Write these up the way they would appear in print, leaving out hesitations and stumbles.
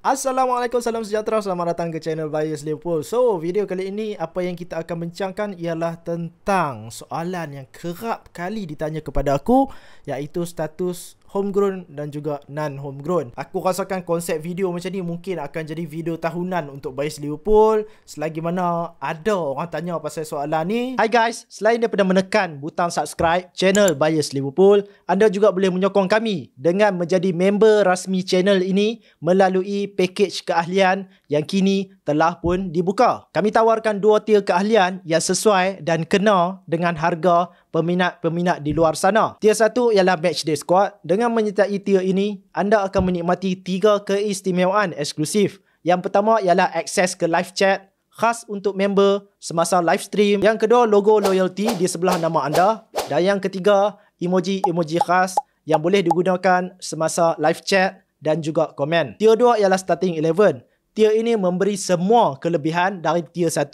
Assalamualaikum, salam sejahtera, selamat datang ke channel Bias Liverpool. So, video kali ini apa yang kita akan bincangkan ialah tentang soalan yang kerap kali ditanya kepada aku, iaitu status homegrown dan juga non-homegrown. Aku rasakan konsep video macam ni mungkin akan jadi video tahunan untuk Bias Liverpool selagi mana ada orang tanya pasal soalan ni. Hai guys, selain daripada menekan butang subscribe channel Bias Liverpool, anda juga boleh menyokong kami dengan menjadi member rasmi channel ini melalui package keahlian yang kini telah pun dibuka. Kami tawarkan 2 tier keahlian yang sesuai dan kena dengan harga peminat-peminat di luar sana. Tier 1 ialah Matchday Squad. Dengan menyertai tier ini, anda akan menikmati 3 keistimewaan eksklusif. Yang pertama ialah akses ke live chat khas untuk member semasa live stream. Yang kedua, logo loyalty di sebelah nama anda. Dan yang ketiga, emoji-emoji khas yang boleh digunakan semasa live chat dan juga komen. Tier 2 ialah Starting 11. Tier ini memberi semua kelebihan dari tier 1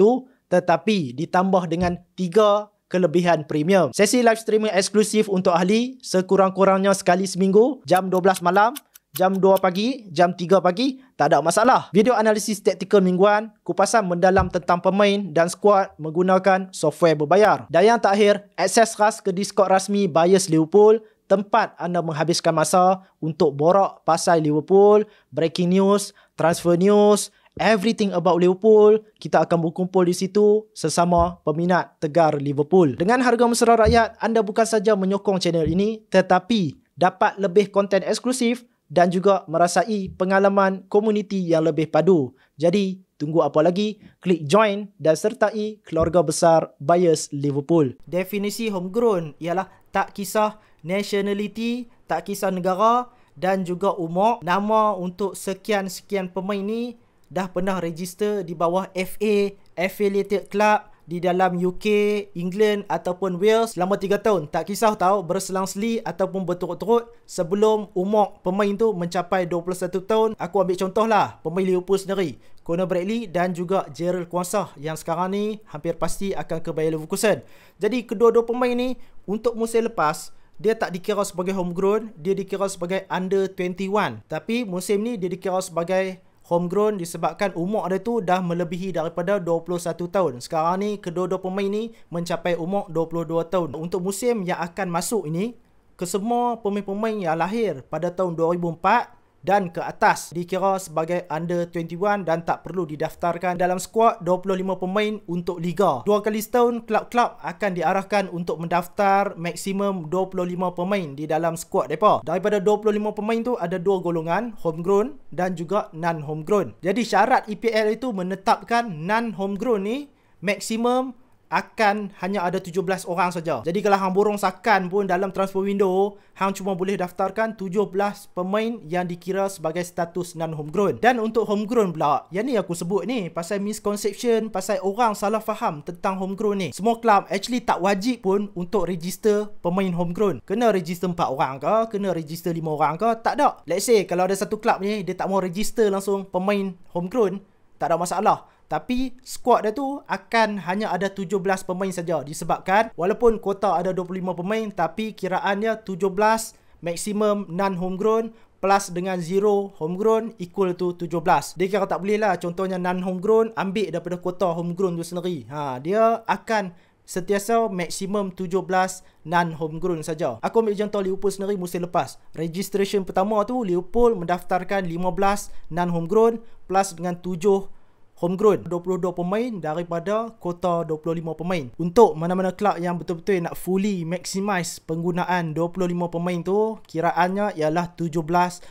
tetapi ditambah dengan 3 kelebihan premium. Sesi live streaming eksklusif untuk ahli sekurang-kurangnya sekali seminggu, jam 12 malam, jam 2 pagi, jam 3 pagi, tak ada masalah. Video analisis taktikal mingguan, kupasan mendalam tentang pemain dan skuad menggunakan software berbayar. Dan yang terakhir, akses khas ke Discord rasmi Bias Liverpool, tempat anda menghabiskan masa untuk borak pasal Liverpool, breaking news, transfer news, everything about Liverpool. Kita akan berkumpul di situ sesama peminat tegar Liverpool. Dengan harga mesra rakyat, anda bukan saja menyokong channel ini tetapi dapat lebih konten eksklusif dan juga merasai pengalaman komuniti yang lebih padu. Jadi, tunggu apa lagi? Klik join dan sertai keluarga besar Bias Liverpool. Definisi homegrown ialah tak kisah nationality, tak kisah negara dan juga umur. Nama untuk sekian-sekian pemain ni dah pernah register di bawah FA, Affiliated Club di dalam UK, England ataupun Wales selama 3 tahun. Tak kisah tahu berselang-seli ataupun berturut-turut sebelum umur pemain tu mencapai 21 tahun. Aku ambil contoh lah pemain Liverpool sendiri, Conor Bradley dan juga Jadon Quansah yang sekarang ni hampir pasti akan ke Bayer Leverkusen. Jadi kedua-dua pemain ni untuk musim lepas dia tak dikira sebagai homegrown, dia dikira sebagai under 21. Tapi musim ni dia dikira sebagai homegrown disebabkan umur dia tu dah melebihi daripada 21 tahun. Sekarang ni kedua-dua pemain ni mencapai umur 22 tahun. Untuk musim yang akan masuk ini, kesemua pemain-pemain yang lahir pada tahun 2004 dan ke atas dikira sebagai under 21 dan tak perlu didaftarkan dalam skuad 25 pemain untuk liga. 2 kali setahun klub-klub akan diarahkan untuk mendaftar maksimum 25 pemain di dalam skuad mereka. Daripada 25 pemain tu ada 2 golongan, homegrown dan juga non-homegrown. Jadi syarat EPL itu menetapkan non-homegrown ni maksimum akan hanya ada 17 orang saja. Jadi kalau hang borong sakan pun dalam transfer window, hang cuma boleh daftarkan 17 pemain yang dikira sebagai status non-homegrown. Dan untuk homegrown pula, yang ni aku sebut ni pasal misconception, pasal orang salah faham tentang homegrown ni. Semua club actually tak wajib pun untuk register pemain homegrown. Kena register 4 orang ke, kena register 5 orang ke, tak ada. Let's say kalau ada satu club ni dia tak mau register langsung pemain homegrown, tak ada masalah. Tapi skuad dia tu akan hanya ada 17 pemain saja disebabkan walaupun kuota ada 25 pemain tapi kiraan dia 17 maksimum non-homegrown plus dengan 0 homegrown equal to 17. Dia kira tak boleh lah contohnya non-homegrown ambil daripada kuota homegrown tu sendiri. Dia akan sentiasa maksimum 17 non-homegrown saja. Aku ambil contoh Liverpool sendiri musim lepas. Registration pertama tu Liverpool mendaftarkan 15 non-homegrown plus dengan 7 homegrown, 22 pemain daripada kota 25 pemain. Untuk mana-mana kelab yang betul-betul nak fully maximize penggunaan 25 pemain tu, kiraannya ialah 17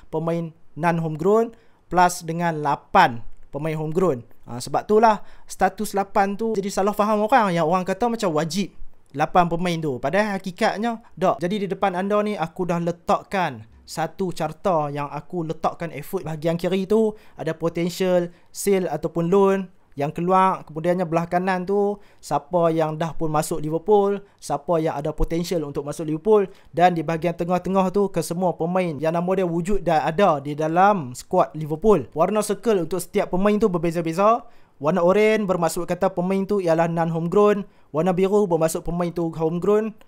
pemain non-homegrown plus dengan 8 pemain homegrown. Sebab itulah status 8 tu jadi salah faham orang, yang orang kata macam wajib 8 pemain tu. Padahal hakikatnya tak. Jadi di depan anda ni aku dah letakkan satu carta yang aku letakkan effort. Bahagian kiri tu ada potential sale ataupun loan yang keluar. Kemudiannya belah kanan tu siapa yang dah pun masuk Liverpool, siapa yang ada potential untuk masuk Liverpool. Dan di bahagian tengah-tengah tu ke semua pemain yang nama dia wujud dan ada di dalam skuad Liverpool. Warna circle untuk setiap pemain tu berbeza-beza. Warna oranye bermaksud kata pemain tu ialah non-homegrown. Warna biru bermaksud pemain tu homegrown.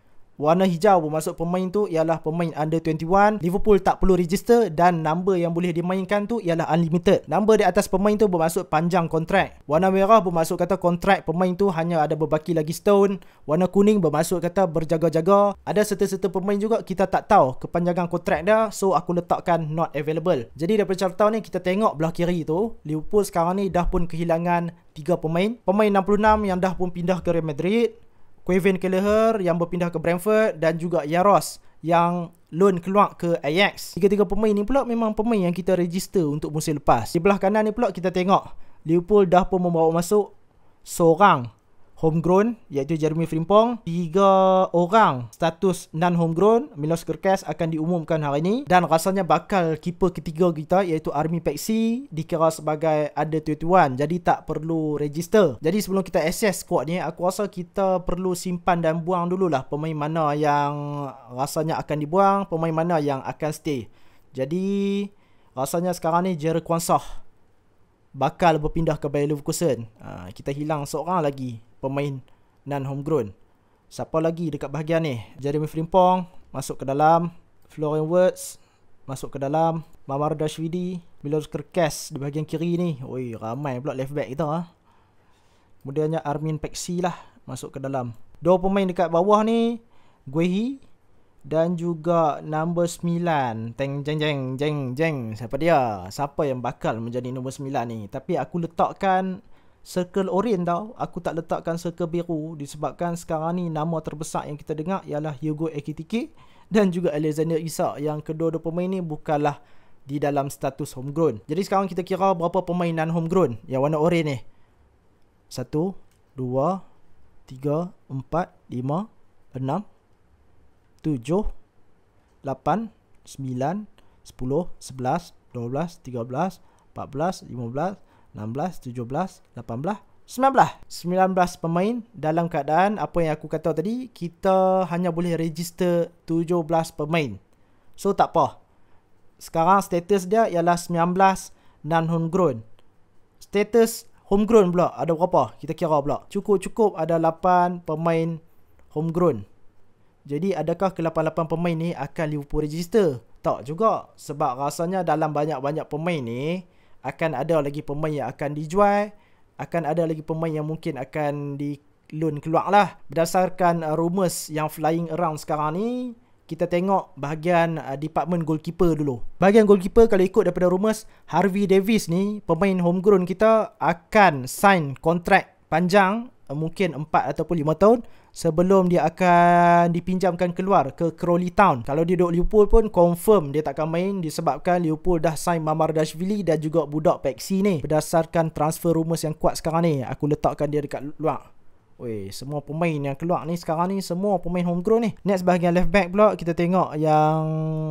Warna hijau bermaksud pemain tu ialah pemain under 21. Liverpool tak perlu register dan number yang boleh dimainkan tu ialah unlimited. Number di atas pemain tu bermaksud panjang kontrak. Warna merah bermaksud kata kontrak pemain tu hanya ada berbaki lagi setahun. Warna kuning bermaksud kata berjaga-jaga. Ada serta-serta pemain juga kita tak tahu kepanjangan kontrak dia, so aku letakkan not available. Jadi daripada carta ni kita tengok belah kiri tu, Liverpool sekarang ni dah pun kehilangan 3 pemain. Pemain 66 yang dah pun pindah ke Real Madrid, Kevin Kelleher yang berpindah ke Brentford, dan juga Yaros yang loan keluar ke Ajax. Tiga-tiga pemain ni pula memang pemain yang kita register untuk musim lepas. Di belah kanan ni pula kita tengok Liverpool dah pun membawa masuk seorang homegrown iaitu Jeremy Frimpong. 3 orang status non-homegrown. Milos Kerkez akan diumumkan hari ini. Dan rasanya bakal keeper ketiga kita iaitu Army Pexi dikira sebagai under 21. Jadi tak perlu register. Jadi sebelum kita assess squad ni, aku rasa kita perlu simpan dan buang dululah pemain mana yang rasanya akan dibuang, pemain mana yang akan stay. Jadi rasanya sekarang ni Jared Kwansah bakal berpindah ke Bayer Leverkusen. Kita hilang seorang lagi pemain non-homegrown. Siapa lagi dekat bahagian ni? Jeremy Frimpong masuk ke dalam, Florian Wirtz masuk ke dalam, Mamardashvili, Milos Kerkez di bahagian kiri ni. Oi, ramai pula left back kita. Kemudiannya Armin Pexi lah masuk ke dalam. 2 pemain dekat bawah ni, Guehi dan juga number 9. Jeng. Siapa dia? Siapa yang bakal menjadi nombor 9 ni? Tapi aku letakkan circle orange tau. Aku tak letakkan circle biru disebabkan sekarang ni nama terbesar yang kita dengar ialah Hugo Ekitike dan juga Alexander Isak, yang kedua-dua pemain ni bukanlah di dalam status homegrown. Jadi sekarang kita kira berapa pemain non-homegrown yang warna orange ni. 1, 2, 3, 4, 5, 6, 7, 8, 9, 10, 11, 12, 13, 14, 15, 16, 17, 18, 19 pemain dalam keadaan apa yang aku kata tadi, kita hanya boleh register 17 pemain. So tak apa. Sekarang status dia ialah 19 non-homegrown. Status homegrown pula ada berapa? Kita kira pula. Cukup ada 8 pemain homegrown. Jadi adakah ke-8 pemain ni akan Liverpool register? Tak juga. Sebab rasanya dalam banyak-banyak pemain ni akan ada lagi pemain yang akan dijual, akan ada lagi pemain yang mungkin akan di loan keluar lah. Berdasarkan rumours yang flying around sekarang ni, kita tengok bahagian department goalkeeper dulu. Bahagian goalkeeper kalau ikut daripada rumours, Harvey Davies ni, pemain homegrown kita, akan sign kontrak panjang, mungkin 4 ataupun 5 tahun sebelum dia akan dipinjamkan keluar ke Crawley Town. Kalau dia duduk Liverpool pun confirm dia takkan main disebabkan Liverpool dah sign Mamardashvili dan juga budak Pexi ni. Berdasarkan transfer rumours yang kuat sekarang ni, aku letakkan dia dekat luar. Weh, semua pemain yang keluar ni sekarang ni semua pemain homegrown ni. Next bahagian left back pula kita tengok yang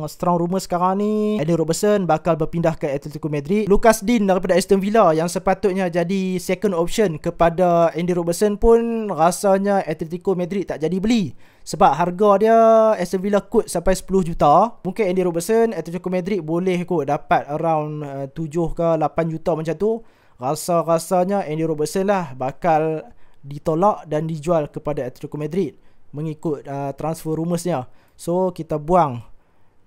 strong rumour sekarang ni, Andy Robertson bakal berpindah ke Atletico Madrid. Lucas Digne daripada Aston Villa yang sepatutnya jadi second option kepada Andy Robertson pun rasanya Atletico Madrid tak jadi beli. Sebab harga dia Aston Villa quote sampai 10 juta. Mungkin Andy Robertson Atletico Madrid boleh kot dapat around 7 ke 8 juta macam tu. Rasanya Andy Robertson lah bakal ditolak dan dijual kepada Atletico Madrid mengikut transfer rumorsnya. So kita buang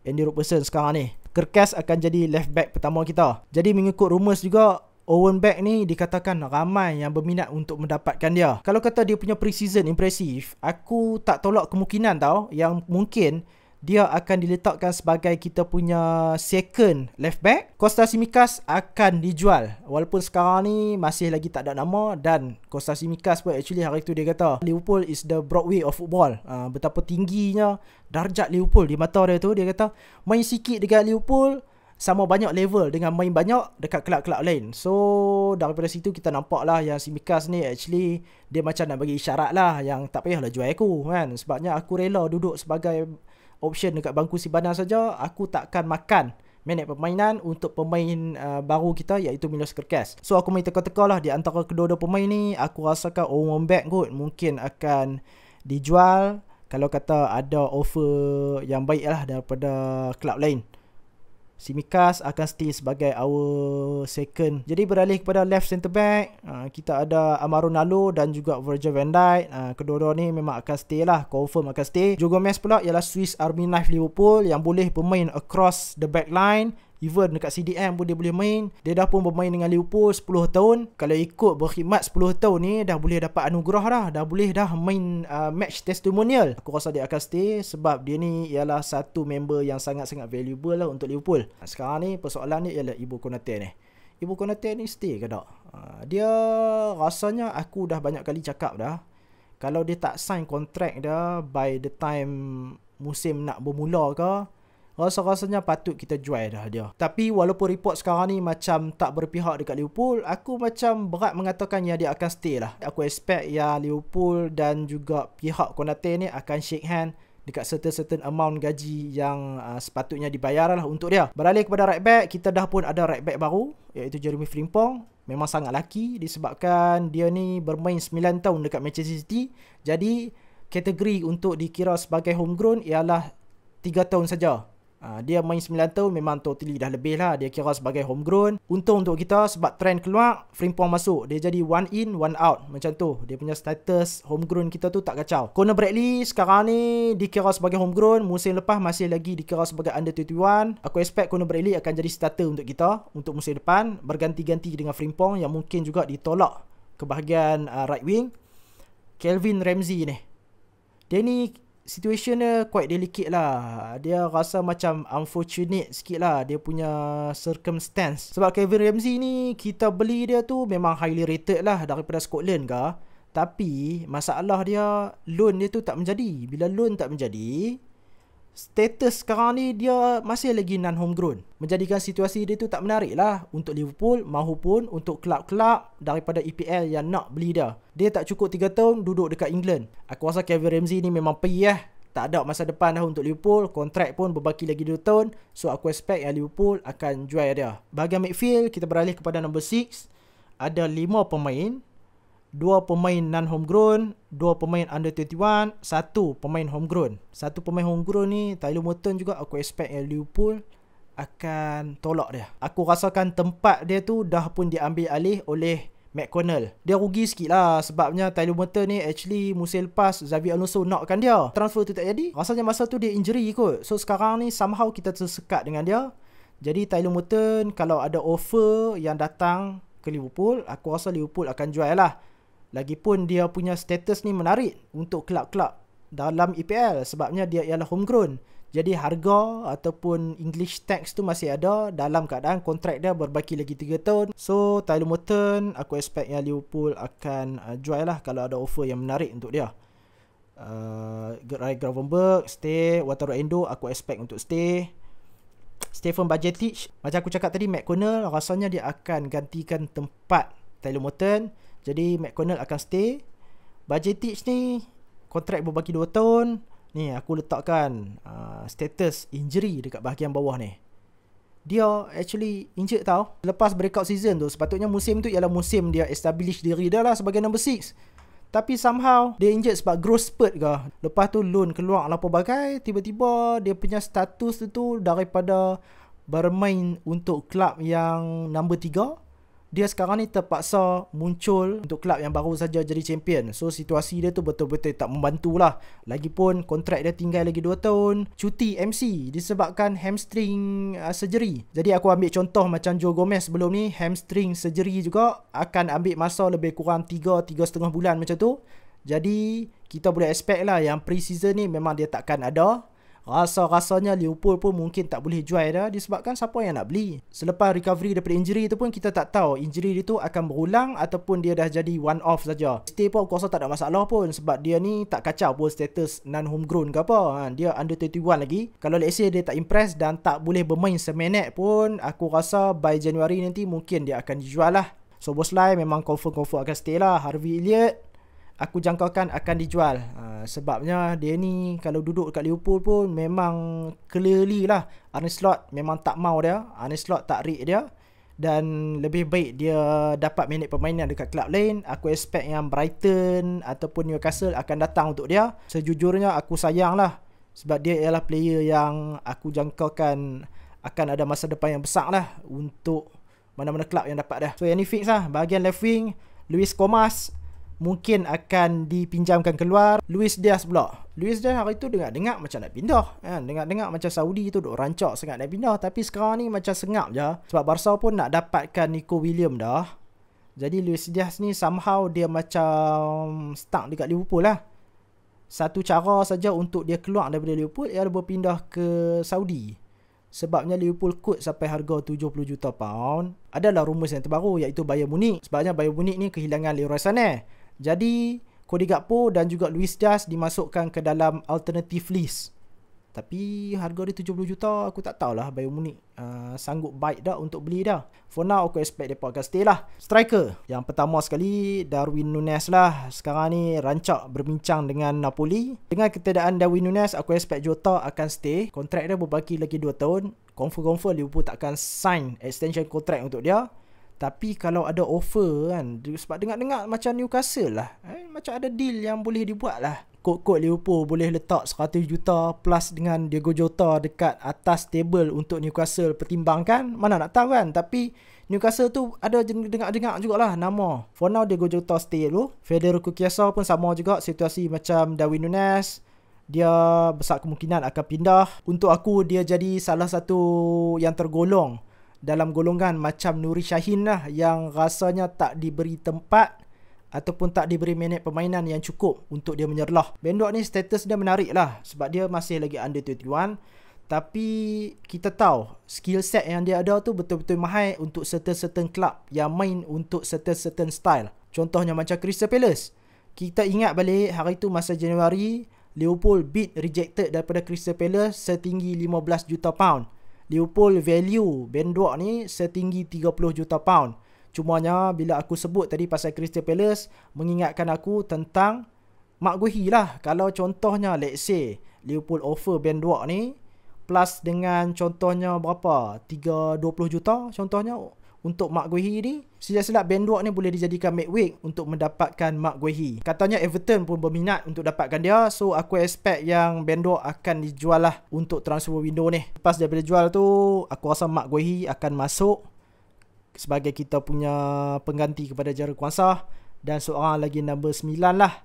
Andy Robertson sekarang ni. Kerkez akan jadi left back pertama kita. Jadi mengikut rumours juga, Owen Beck ni dikatakan ramai yang berminat untuk mendapatkan dia. Kalau kata dia punya pre-season impresif, aku tak tolak kemungkinan tau yang mungkin dia akan diletakkan sebagai kita punya second left back. Costa Tsimikas akan dijual walaupun sekarang ni masih lagi tak ada nama. Dan Costa Tsimikas pun actually hari tu dia kata Liverpool is the Broadway of football. Betapa tingginya darjat Liverpool di mata dia tu. Dia kata main sikit dekat Liverpool sama banyak level dengan main banyak dekat kelab-kelab lain. So daripada situ kita nampak lah yang Tsimikas ni actually dia macam nak bagi isyarat lah yang tak payahlah jual aku kan. Sebabnya aku rela duduk sebagai option dekat bangku simpanan saja. Aku takkan makan minit permainan untuk pemain baru kita iaitu Milos Kerkez. So aku main teka-teka lah di antara kedua-dua pemain ni. Aku rasakan Owen Beck kot mungkin akan dijual kalau kata ada offer yang baik lah daripada kelab lain. Tsimikas akan stay sebagai our second. Jadi beralih kepada left centre back, kita ada Amaro Nalo dan juga Virgil van Dijk. Kedua-dua ni memang akan stay lah, confirm akan stay. Joe Gomez pula ialah Swiss Army Knife Liverpool yang boleh bermain across the back line. Even dekat CDM pun dia boleh main. Dia dah pun bermain dengan Liverpool 10 tahun. Kalau ikut berkhidmat 10 tahun ni, dah boleh dapat anugerah dah. Dah boleh dah main match testimonial. Aku rasa dia akan stay sebab dia ni ialah satu member yang sangat-sangat valuable lah untuk Liverpool. Sekarang ni persoalan ni ialah Ibu Konate ni. Ibu Konate ni stay ke tak? Dia rasanya aku dah banyak kali cakap dah. Kalau dia tak sign kontrak dah by the time musim nak bermula ke, rasa-rasanya patut kita jual dah dia. Tapi walaupun report sekarang ni macam tak berpihak dekat Liverpool, aku macam berat mengatakan yang dia akan stay lah. Aku expect yang Liverpool dan juga pihak Konate ni akan shake hand dekat certain amount gaji yang sepatutnya dibayar lah untuk dia. Beralih kepada right back, kita dah pun ada right back baru, iaitu Jeremy Frimpong. Memang sangat laki disebabkan dia ni bermain 9 tahun dekat Manchester City. Jadi kategori untuk dikira sebagai homegrown ialah 3 tahun saja. Dia main 9 tahun memang totally dah lebih lah. Dia kira sebagai homegrown. Untung untuk kita sebab trend keluar, Frimpong masuk. Dia jadi one in, one out. Macam tu. Dia punya status homegrown kita tu tak kacau. Conor Bradley sekarang ni dikira sebagai homegrown. Musim lepas masih lagi dikira sebagai under 21. Aku expect Conor Bradley akan jadi starter untuk kita untuk musim depan. Berganti-ganti dengan Frimpong yang mungkin juga ditolak ke bahagian right wing. Calvin Ramsey ni, dia ni situation dia quite delicate lah. Dia rasa macam unfortunate sikit lah dia punya circumstance. Sebab Kevin Ramsey ni, kita beli dia tu memang highly rated lah daripada Scotland ke. Tapi masalah dia, loan dia tu tak menjadi. Bila loan tak menjadi, status sekarang ni dia masih lagi non-homegrown. Menjadikan situasi dia tu tak menarik lah untuk Liverpool maupun untuk kelab-kelab daripada EPL yang nak beli dia. Dia tak cukup 3 tahun duduk dekat England. Aku rasa Kevin Ramsey ni memang pergi lah. Tak ada masa depan dah untuk Liverpool. Kontrak pun berbaki lagi 2 tahun. So aku expect yang Liverpool akan jual dia. Bahagian midfield, kita beralih kepada number 6. Ada 5 pemain. 2 pemain non-homegrown, 2 pemain under 21, 1 pemain homegrown. 1 pemain homegrown ni, Tyler Morton juga aku expect yang Liverpool akan tolak dia. Aku rasakan tempat dia tu dah pun diambil alih oleh McConnell. Dia rugi sikit lah sebabnya Tyler Morton ni actually musim lepas Xabi Alonso nakkan dia. Transfer tu tak jadi. Rasanya masa tu dia injury kot. So sekarang ni somehow kita tersekat dengan dia. Jadi Tyler Morton kalau ada offer yang datang ke Liverpool, aku rasa Liverpool akan jual lah. Lagipun dia punya status ni menarik untuk kelab-kelab dalam EPL sebabnya dia ialah homegrown. Jadi harga ataupun English tax tu masih ada dalam keadaan kontrak dia berbaki lagi 3 tahun. So Tyler Morton aku expect yang Liverpool akan jual lah kalau ada offer yang menarik untuk dia. Ray Gravenberch stay, Wataru Endo aku expect untuk stay. Stefan Bajcetic, macam aku cakap tadi, McConnell rasanya dia akan gantikan tempat Tyler Morton. Jadi McConnell akan stay. Bajcetic ni kontrak berbaki 2 tahun. Ni aku letakkan status injury dekat bahagian bawah ni. Dia actually injured tau. Lepas breakout season tu, sepatutnya musim tu ialah musim dia establish diri dia lah sebagai number 6. Tapi somehow dia injured sebab growth spurt ke. Lepas tu loan keluar lah pelbagai. Tiba-tiba dia punya status tu daripada bermain untuk klub yang number 3, dia sekarang ni terpaksa muncul untuk kelab yang baru saja jadi champion. So situasi dia tu betul-betul tak membantu lah. Lagipun kontrak dia tinggal lagi 2 tahun. Cuti MC disebabkan hamstring surgery. Jadi aku ambil contoh macam Joe Gomez sebelum ni, hamstring surgery juga akan ambil masa lebih kurang 3.5 bulan macam tu. Jadi kita boleh expect lah yang pre-season ni memang dia takkan ada. Rasa-rasanya Liverpool pun mungkin tak boleh jual dah disebabkan siapa yang nak beli. Selepas recovery daripada injury tu pun kita tak tahu injury dia tu akan berulang ataupun dia dah jadi one off saja. Stay pun aku rasa tak ada masalah pun sebab dia ni tak kacau pun status non-homegrown ke apa. Dia under 21 lagi. Kalau let's say dia tak impress dan tak boleh bermain seminit pun, aku rasa by Januari nanti mungkin dia akan dijual lah. So Bosley memang confirm akan stay lah. Harvey Elliott aku jangkakan akan dijual. Sebabnya dia ni kalau duduk kat Liverpool pun memang clearly lah Arne Slot memang tak mau dia. Arne Slot tak rate dia. Dan lebih baik dia dapat minit permainan dekat klub lain. Aku expect yang Brighton ataupun Newcastle akan datang untuk dia. Sejujurnya aku sayang lah sebab dia ialah player yang aku jangkakan akan ada masa depan yang besar lah untuk mana-mana klub yang dapat dah. So yang ni fix lah. Bahagian left wing, Luis Comas mungkin akan dipinjamkan keluar. Luis Diaz pula. Luis Diaz hari tu dengar-dengar macam nak pindah kan. Dengar-dengar macam Saudi tu duk rancak sangat nak pindah. Tapi sekarang ni macam sengap je. Sebab Barca pun nak dapatkan Nico Williams dah. Jadi Luis Diaz ni somehow dia macam stuck dekat Liverpool lah. Satu cara saja untuk dia keluar daripada Liverpool ialah berpindah ke Saudi. Sebabnya Liverpool quote sampai harga 70 juta pound. Adalah rumus yang terbaru iaitu Bayern Munich. Sebabnya Bayern Munich ni kehilangan Leroy Sané. Jadi Cody Gakpo dan juga Luis Diaz dimasukkan ke dalam alternative list. Tapi harga dia 70 juta, aku tak tahulah Bayern Munich sanggup baik dah untuk beli dah. For now aku expect mereka akan stay lah. Striker, yang pertama sekali Darwin Núñez lah. Sekarang ni rancak berbincang dengan Napoli. Dengan ketiadaan Darwin Núñez, aku expect Jota akan stay. Kontrak dia berbaki lagi 2 tahun. Confirm Liverpool takkan sign extension kontrak untuk dia. Tapi kalau ada offer kan, sebab dengar-dengar macam Newcastle lah, macam ada deal yang boleh dibuat lah. Kod-kod Liverpool boleh letak 100 juta plus dengan Diego Jota dekat atas table untuk Newcastle pertimbangkan. Mana nak tahu kan. Tapi Newcastle tu ada dengar-dengar jugalah nama. For now Diego Jota stay dulu. Federico Chiesa pun sama juga situasi macam Darwin Núñez. Dia besar kemungkinan akan pindah. Untuk aku dia jadi salah satu yang tergolong dalam golongan macam Nuri Sahin lah, yang rasanya tak diberi tempat ataupun tak diberi minit permainan yang cukup untuk dia menyerlah. Bendok ni status dia menarik lah sebab dia masih lagi under 21. Tapi kita tahu skill set yang dia ada tu betul-betul mahal untuk certain club yang main untuk certain style. Contohnya macam Crystal Palace. Kita ingat balik hari tu masa Januari, Liverpool bid rejected daripada Crystal Palace setinggi 15 juta pound. Liverpool value Bendok ni setinggi 30 juta pound. Cumanya bila aku sebut tadi pasal Crystal Palace, mengingatkan aku tentang Marc Guehi lah. Kalau contohnya let's say Liverpool offer Bendok ni plus dengan contohnya berapa 20 juta contohnya untuk Marc Guehi ni, silap-silap Bendok ni boleh dijadikan midweek untuk mendapatkan Marc Guehi. Katanya Everton pun berminat untuk dapatkan dia. So aku expect yang Bendok akan dijual lah untuk transfer window ni. Lepas daripada jual tu, aku rasa Marc Guehi akan masuk sebagai kita punya pengganti kepada Jarrell Quansah. Dan seorang lagi number 9 lah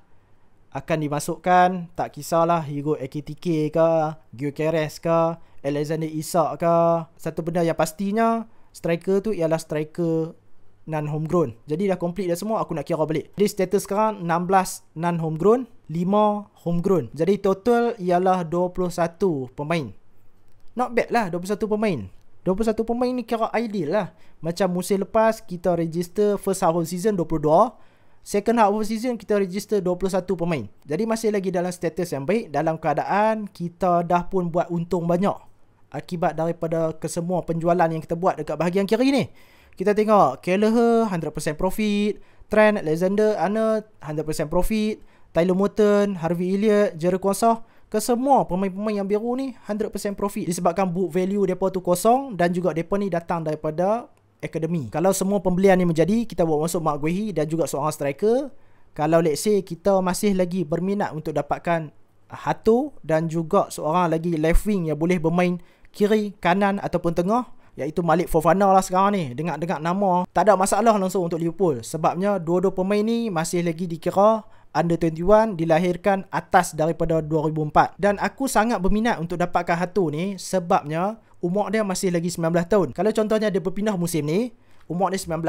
akan dimasukkan. Tak kisahlah Hugo Ekitike ke, Gyökeres ke, Alexander Isak ke. Satu benda yang pastinya, striker tu ialah striker non-homegrown. Jadi dah complete dah semua, aku nak kira balik. Jadi status sekarang 16 non-homegrown, 5 homegrown. Jadi total ialah 21 pemain. Not bad lah 21 pemain. 21 pemain ni kira ideal lah. Macam musim lepas kita register first half of season 22, second half of season kita register 21 pemain. Jadi masih lagi dalam status yang baik, dalam keadaan kita dah pun buat untung banyak akibat daripada kesemua penjualan yang kita buat dekat bahagian kiri ni. Kita tengok Kelleher 100% profit, Trent Alexander-Arnold 100% profit, Tyler Morton, Harvey Elliott, Jarrell Quansah, kesemua pemain-pemain yang biru ni 100% profit disebabkan book value mereka tu kosong dan juga mereka ni datang daripada akademi. Kalau semua pembelian ni menjadi, kita buat masuk Marc Guehi dan juga seorang striker. Kalau let's say kita masih lagi berminat untuk dapatkan Hato dan juga seorang lagi left wing yang boleh bermain kiri, kanan ataupun tengah, iaitu Malik Fofana lah sekarang ni. Dengar-dengar nama, tak ada masalah langsung untuk Liverpool. Sebabnya dua-dua pemain ni masih lagi dikira under 21, dilahirkan atas daripada 2004. Dan aku sangat berminat untuk dapatkan Hato ni sebabnya umur dia masih lagi 19 tahun. Kalau contohnya dia berpindah musim ni, umur dia 19,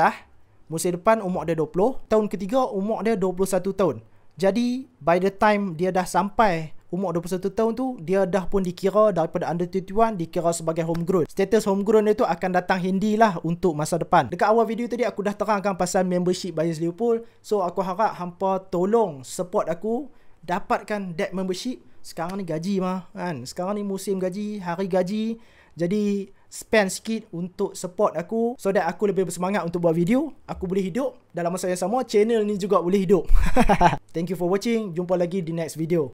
musim depan umur dia 20, tahun ketiga umur dia 21 tahun. Jadi by the time dia dah sampai umur 21 tahun tu, dia dah pun dikira daripada under 21, dikira sebagai homegrown. Status homegrown dia tu akan datang handy lah untuk masa depan. Dekat awal video tadi aku dah terangkan pasal membership Buyers Liverpool. So aku harap hampa tolong support aku dapatkan that membership. Sekarang ni gaji mah kan, sekarang ni musim gaji, hari gaji. Jadi spend sikit untuk support aku so that aku lebih bersemangat untuk buat video. Aku boleh hidup dalam masa yang sama, channel ni juga boleh hidup. Thank you for watching. Jumpa lagi di next video.